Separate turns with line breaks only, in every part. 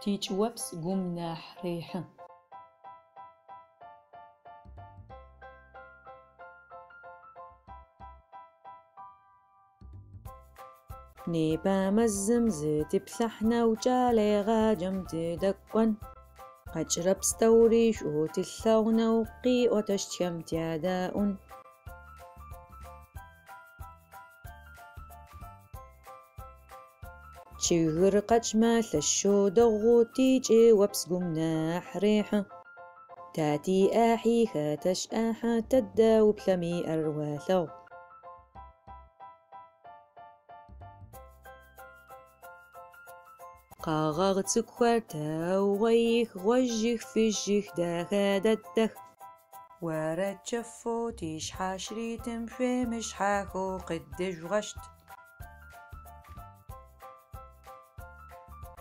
تيج وبس قمناح ريحة نيبا مزم زيت بلحنا وجالي غاجم تدقون قجرب ستوري شو تلثون وقي وتشتيم تياداؤن شغر قجما ثشو دغو تيجي وبس قمناح ريحة تاتي آحيها تشآحة تداو بثمي أرواثو قاغغ تسكوارتا وغيخ غوجيخ فيجيخ داخادتخ وارد جفو تيش حاشري تمشي مش حاكو قدش غشت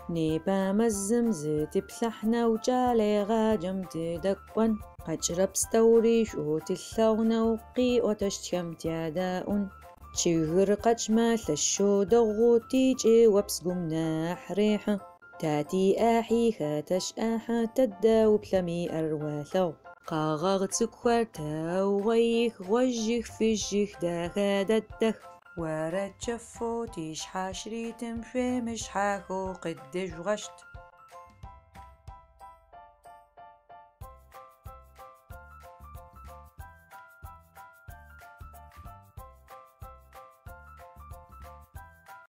نيبا مزم زيت بلحنا وجالي غاجم تدقون قجرب ستوري شو تلثون وقي وتشتيم تياداؤن شغر قجما ثشو دغو تيجي وبس قمناح ريحة تاتي آحيها تشآحة تداو بثمي أرواثو قاغغ تسكوارتا وغيخ غوجيخ فيجيخ داخادتخ وارد جفو تيش حاشري تمشي مش حاكو قدش غشت